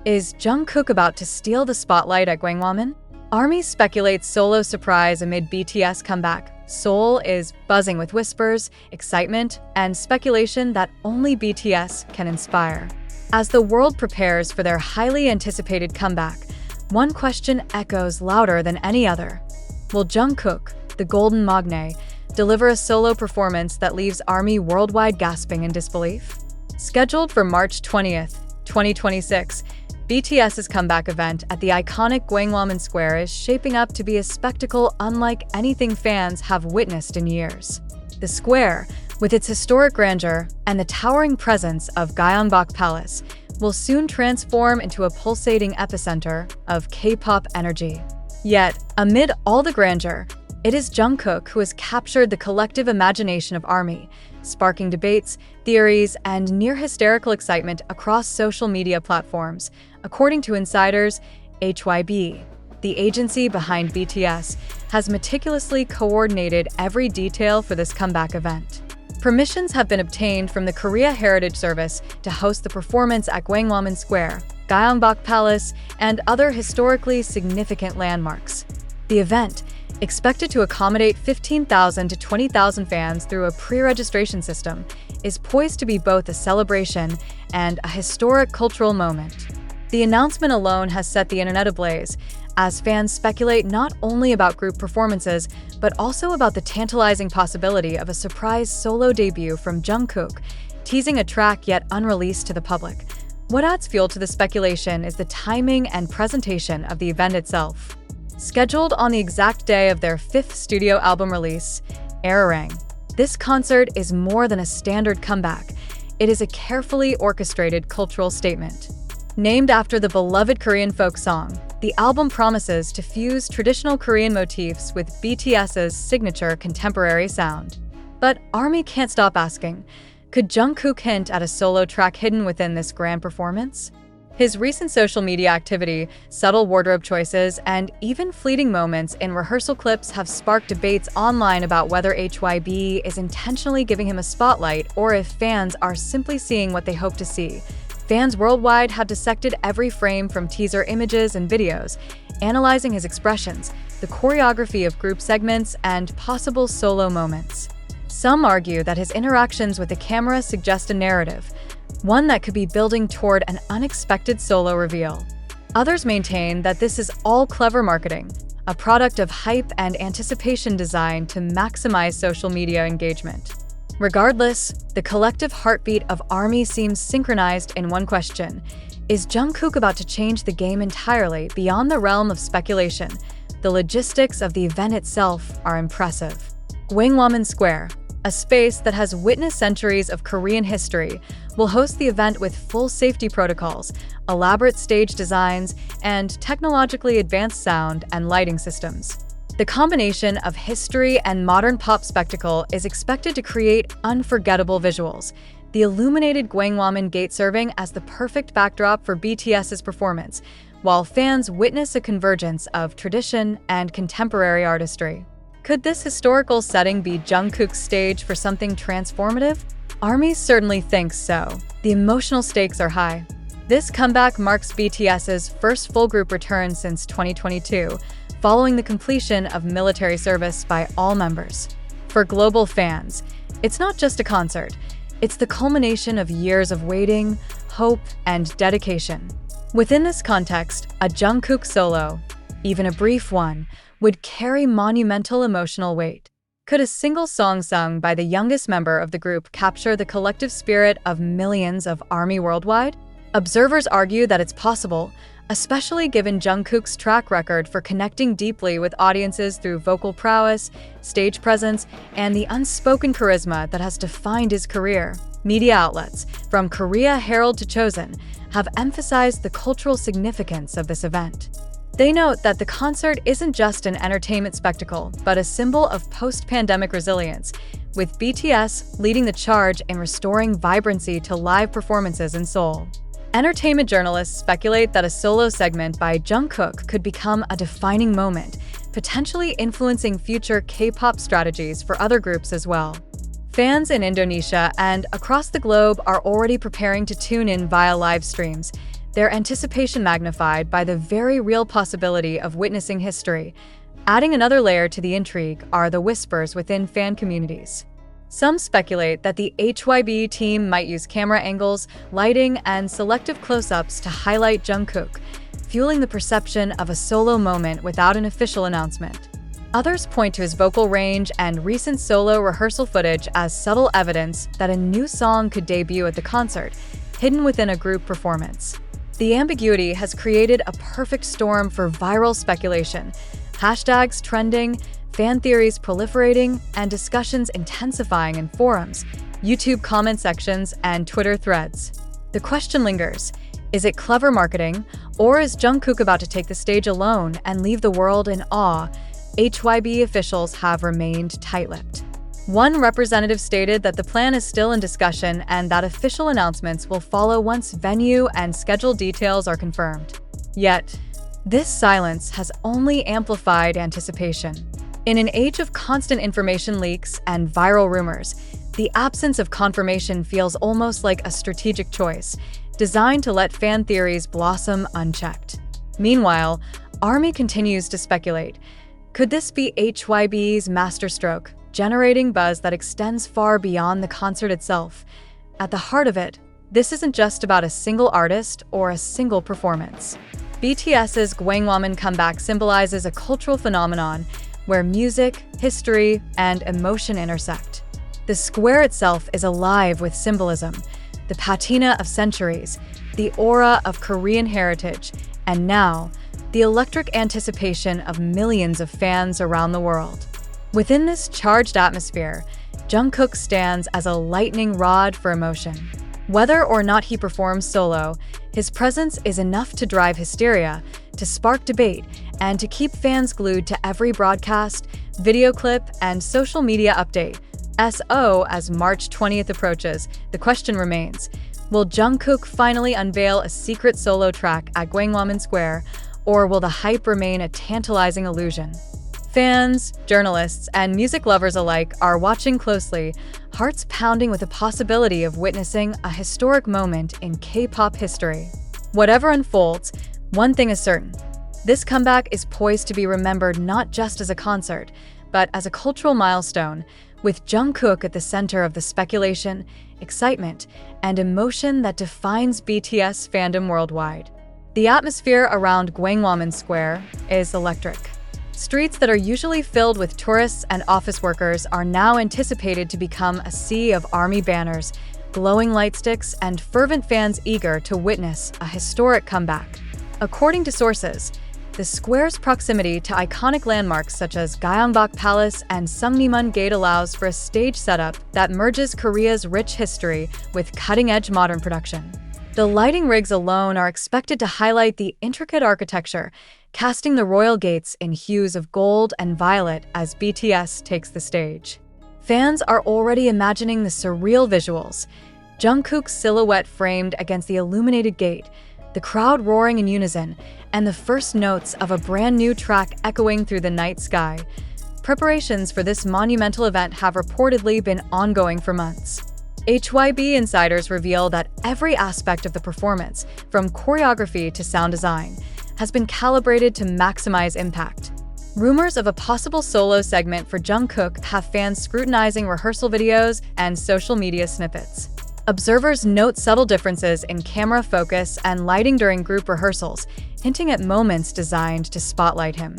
Is Jungkook about to steal the spotlight at Gwanghwamun? ARMY speculates solo surprise amid BTS comeback. Seoul is buzzing with whispers, excitement, and speculation that only BTS can inspire. As the world prepares for their highly anticipated comeback, one question echoes louder than any other. Will Jungkook, the Golden Magne, deliver a solo performance that leaves ARMY worldwide gasping in disbelief? Scheduled for March 20th, 2026, BTS's comeback event at the iconic Gwanghwamun Square is shaping up to be a spectacle unlike anything fans have witnessed in years. The square, with its historic grandeur and the towering presence of Gyeongbok Palace, will soon transform into a pulsating epicenter of K-pop energy. Yet, amid all the grandeur, it is Jungkook who has captured the collective imagination of ARMY, sparking debates, theories, and near-hysterical excitement across social media platforms. According to insiders, HYB, the agency behind BTS, has meticulously coordinated every detail for this comeback event. Permissions have been obtained from the Korea Heritage Service to host the performance at Gwanghwamun Square, Gyeongbok Palace, and other historically significant landmarks. The event, expected to accommodate 15,000 to 20,000 fans through a pre-registration system, is poised to be both a celebration and a historic cultural moment. The announcement alone has set the internet ablaze, as fans speculate not only about group performances, but also about the tantalizing possibility of a surprise solo debut from Jungkook, teasing a track yet unreleased to the public. What adds fuel to the speculation is the timing and presentation of the event itself. Scheduled on the exact day of their fifth studio album release, Arirang, this concert is more than a standard comeback. It is a carefully orchestrated cultural statement. Named after the beloved Korean folk song, the album promises to fuse traditional Korean motifs with BTS's signature contemporary sound. But ARMY can't stop asking, could Jungkook hint at a solo track hidden within this grand performance? His recent social media activity, subtle wardrobe choices, and even fleeting moments in rehearsal clips have sparked debates online about whether HYB is intentionally giving him a spotlight or if fans are simply seeing what they hope to see. Fans worldwide have dissected every frame from teaser images and videos, analyzing his expressions, the choreography of group segments, and possible solo moments. Some argue that his interactions with the camera suggest a narrative, one that could be building toward an unexpected solo reveal. Others maintain that this is all clever marketing, a product of hype and anticipation designed to maximize social media engagement. Regardless, the collective heartbeat of ARMY seems synchronized in one question. Is Jungkook about to change the game entirely beyond the realm of speculation? The logistics of the event itself are impressive. Gwanghwamun Square, a space that has witnessed centuries of Korean history, will host the event with full safety protocols, elaborate stage designs, and technologically advanced sound and lighting systems. The combination of history and modern pop spectacle is expected to create unforgettable visuals, the illuminated Gwanghwamun gate serving as the perfect backdrop for BTS's performance, while fans witness a convergence of tradition and contemporary artistry. Could this historical setting be Jungkook's stage for something transformative? ARMY certainly thinks so. The emotional stakes are high. This comeback marks BTS's first full group return since 2022, following the completion of military service by all members. For global fans, it's not just a concert, it's the culmination of years of waiting, hope, and dedication. Within this context, a Jungkook solo, even a brief one, would carry monumental emotional weight. Could a single song sung by the youngest member of the group capture the collective spirit of millions of ARMY worldwide? Observers argue that it's possible, especially given Jungkook's track record for connecting deeply with audiences through vocal prowess, stage presence, and the unspoken charisma that has defined his career. Media outlets, from Korea Herald to Chosen, have emphasized the cultural significance of this event. They note that the concert isn't just an entertainment spectacle, but a symbol of post-pandemic resilience, with BTS leading the charge in restoring vibrancy to live performances in Seoul. Entertainment journalists speculate that a solo segment by Jungkook could become a defining moment, potentially influencing future K-pop strategies for other groups as well. Fans in Indonesia and across the globe are already preparing to tune in via live streams. their anticipation magnified by the very real possibility of witnessing history. Adding another layer to the intrigue are the whispers within fan communities. Some speculate that the HYB team might use camera angles, lighting, and selective close-ups to highlight Jungkook, fueling the perception of a solo moment without an official announcement. Others point to his vocal range and recent solo rehearsal footage as subtle evidence that a new song could debut at the concert, hidden within a group performance. The ambiguity has created a perfect storm for viral speculation, hashtags trending, fan theories proliferating, and discussions intensifying in forums, YouTube comment sections, and Twitter threads. The question lingers: is it clever marketing, or is Jungkook about to take the stage alone and leave the world in awe? HYB officials have remained tight-lipped. One representative stated that the plan is still in discussion and that official announcements will follow once venue and schedule details are confirmed. Yet, this silence has only amplified anticipation. In an age of constant information leaks and viral rumors, the absence of confirmation feels almost like a strategic choice, designed to let fan theories blossom unchecked. Meanwhile, ARMY continues to speculate. Could this be HYB's masterstroke, generating buzz that extends far beyond the concert itself? At the heart of it, this isn't just about a single artist or a single performance. BTS's Gwanghwamun comeback symbolizes a cultural phenomenon where music, history, and emotion intersect. The square itself is alive with symbolism, the patina of centuries, the aura of Korean heritage, and now, the electric anticipation of millions of fans around the world. Within this charged atmosphere, Jungkook stands as a lightning rod for emotion. Whether or not he performs solo, his presence is enough to drive hysteria, to spark debate, and to keep fans glued to every broadcast, video clip, and social media update. As March 20th approaches, the question remains: will Jungkook finally unveil a secret solo track at Gwanghwamun Square, or will the hype remain a tantalizing illusion? Fans, journalists, and music lovers alike are watching closely, hearts pounding with the possibility of witnessing a historic moment in K-pop history. Whatever unfolds, one thing is certain: this comeback is poised to be remembered not just as a concert, but as a cultural milestone, with Jungkook at the center of the speculation, excitement, and emotion that defines BTS fandom worldwide. The atmosphere around Gwanghwamun Square is electric. Streets that are usually filled with tourists and office workers are now anticipated to become a sea of ARMY banners, glowing light sticks, and fervent fans eager to witness a historic comeback. According to sources, the square's proximity to iconic landmarks such as Gyeongbok Palace and Sungnimun Gate allows for a stage setup that merges Korea's rich history with cutting-edge modern production. The lighting rigs alone are expected to highlight the intricate architecture, casting the royal gates in hues of gold and violet as BTS takes the stage. Fans are already imagining the surreal visuals: Jungkook's silhouette framed against the illuminated gate, the crowd roaring in unison, and the first notes of a brand new track echoing through the night sky. Preparations for this monumental event have reportedly been ongoing for months. HYB insiders reveal that every aspect of the performance, from choreography to sound design, has been calibrated to maximize impact. Rumors of a possible solo segment for Jungkook have fans scrutinizing rehearsal videos and social media snippets. Observers note subtle differences in camera focus and lighting during group rehearsals, hinting at moments designed to spotlight him.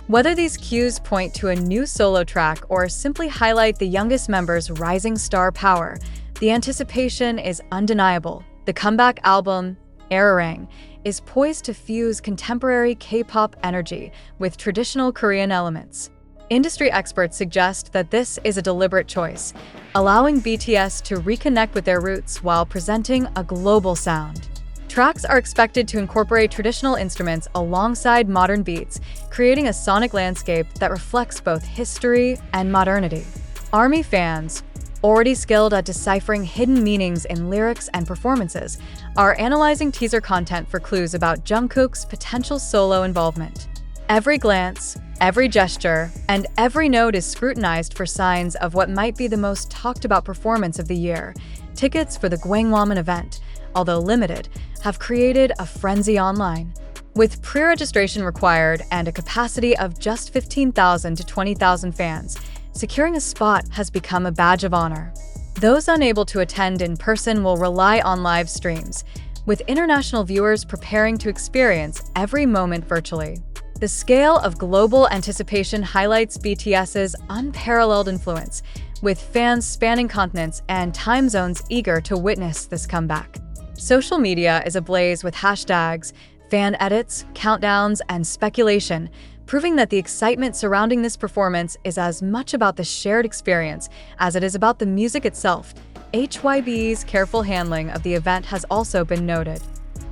Whether these cues point to a new solo track or simply highlight the youngest member's rising star power, the anticipation is undeniable. The comeback album, Arirang, is poised to fuse contemporary K-pop energy with traditional Korean elements. Industry experts suggest that this is a deliberate choice, allowing BTS to reconnect with their roots while presenting a global sound. Tracks are expected to incorporate traditional instruments alongside modern beats, creating a sonic landscape that reflects both history and modernity. ARMY fans, already skilled at deciphering hidden meanings in lyrics and performances, are analyzing teaser content for clues about Jungkook's potential solo involvement. Every glance, every gesture, and every note is scrutinized for signs of what might be the most talked about performance of the year. Tickets for the Gwanghwamun event, although limited, have created a frenzy online. With pre-registration required and a capacity of just 15,000 to 20,000 fans, securing a spot has become a badge of honor. Those unable to attend in person will rely on live streams, with international viewers preparing to experience every moment virtually. The scale of global anticipation highlights BTS's unparalleled influence, with fans spanning continents and time zones eager to witness this comeback. Social media is ablaze with hashtags, fan edits, countdowns, and speculation, proving that the excitement surrounding this performance is as much about the shared experience as it is about the music itself. HYB's careful handling of the event has also been noted.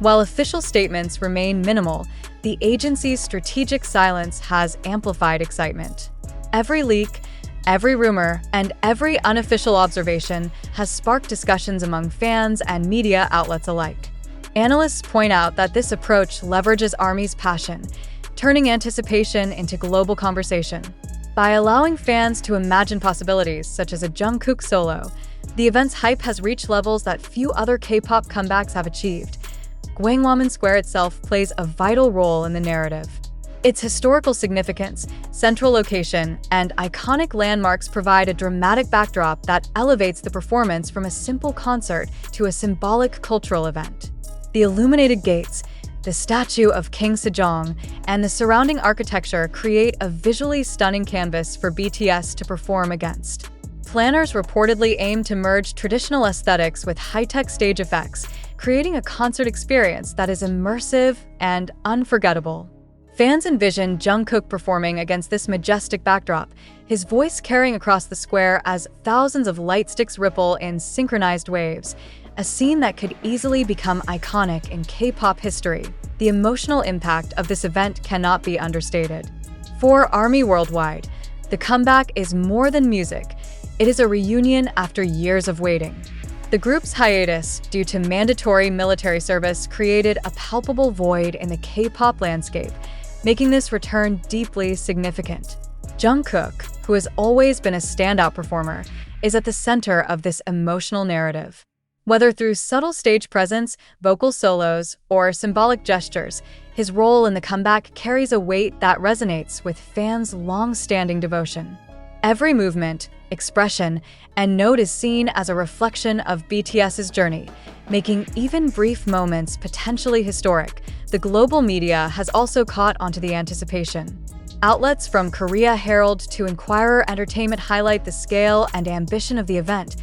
While official statements remain minimal, the agency's strategic silence has amplified excitement. Every leak, every rumor, and every unofficial observation has sparked discussions among fans and media outlets alike. Analysts point out that this approach leverages ARMY's passion, turning anticipation into global conversation. By allowing fans to imagine possibilities, such as a Jungkook solo, the event's hype has reached levels that few other K-pop comebacks have achieved. Gwanghwamun Square itself plays a vital role in the narrative. Its historical significance, central location, and iconic landmarks provide a dramatic backdrop that elevates the performance from a simple concert to a symbolic cultural event. The illuminated gates, the statue of King Sejong, and the surrounding architecture create a visually stunning canvas for BTS to perform against. Planners reportedly aim to merge traditional aesthetics with high-tech stage effects, creating a concert experience that is immersive and unforgettable. Fans envision Jungkook performing against this majestic backdrop, his voice carrying across the square as thousands of light sticks ripple in synchronized waves, a scene that could easily become iconic in K-pop history. The emotional impact of this event cannot be understated. For ARMY Worldwide, the comeback is more than music. It is a reunion after years of waiting. The group's hiatus, due to mandatory military service, created a palpable void in the K-pop landscape, making this return deeply significant. Jungkook, who has always been a standout performer, is at the center of this emotional narrative. Whether through subtle stage presence, vocal solos, or symbolic gestures, his role in the comeback carries a weight that resonates with fans' long-standing devotion. Every movement, expression, and note is seen as a reflection of BTS's journey, making even brief moments potentially historic. The global media has also caught onto the anticipation. Outlets from Korea Herald to Inquirer Entertainment highlight the scale and ambition of the event,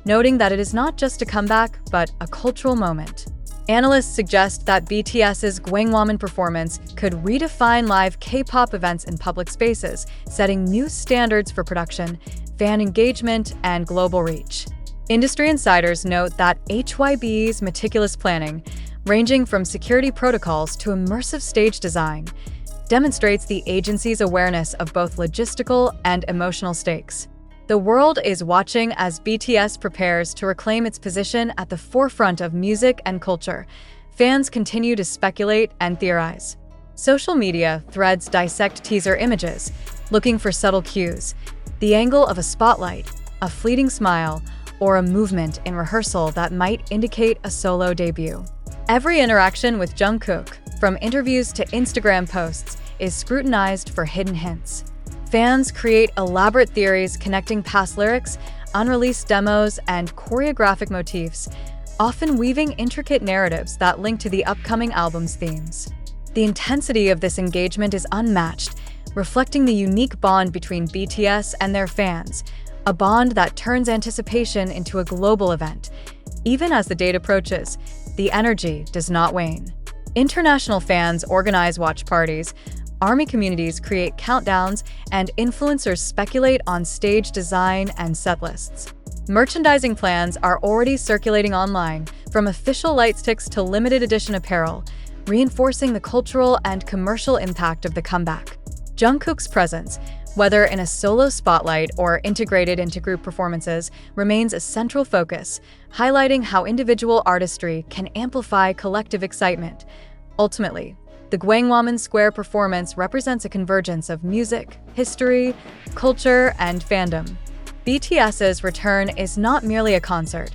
noting that it is not just a comeback, but a cultural moment. Analysts suggest that BTS's Gwanghwamun performance could redefine live K-pop events in public spaces, setting new standards for production, fan engagement, and global reach. Industry insiders note that HYB's meticulous planning, ranging from security protocols to immersive stage design, demonstrates the agency's awareness of both logistical and emotional stakes. The world is watching as BTS prepares to reclaim its position at the forefront of music and culture. Fans continue to speculate and theorize. Social media threads dissect teaser images, looking for subtle cues, the angle of a spotlight, a fleeting smile, or a movement in rehearsal that might indicate a solo debut. Every interaction with Jungkook, from interviews to Instagram posts, is scrutinized for hidden hints. Fans create elaborate theories connecting past lyrics, unreleased demos, and choreographic motifs, often weaving intricate narratives that link to the upcoming album's themes. The intensity of this engagement is unmatched, reflecting the unique bond between BTS and their fans, a bond that turns anticipation into a global event. Even as the date approaches, the energy does not wane. International fans organize watch parties, ARMY communities create countdowns, and influencers speculate on stage design and set lists. Merchandising plans are already circulating online, from official light sticks to limited edition apparel, reinforcing the cultural and commercial impact of the comeback. Jungkook's presence, whether in a solo spotlight or integrated into group performances, remains a central focus, highlighting how individual artistry can amplify collective excitement. Ultimately, the Gwanghwamun Square performance represents a convergence of music, history, culture, and fandom. BTS's return is not merely a concert.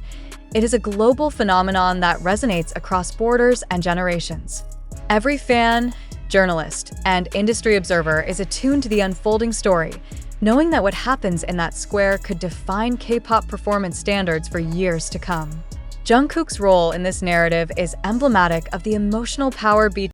It is a global phenomenon that resonates across borders and generations. Every fan, journalist, and industry observer is attuned to the unfolding story, knowing that what happens in that square could define K-pop performance standards for years to come. Jungkook's role in this narrative is emblematic of the emotional power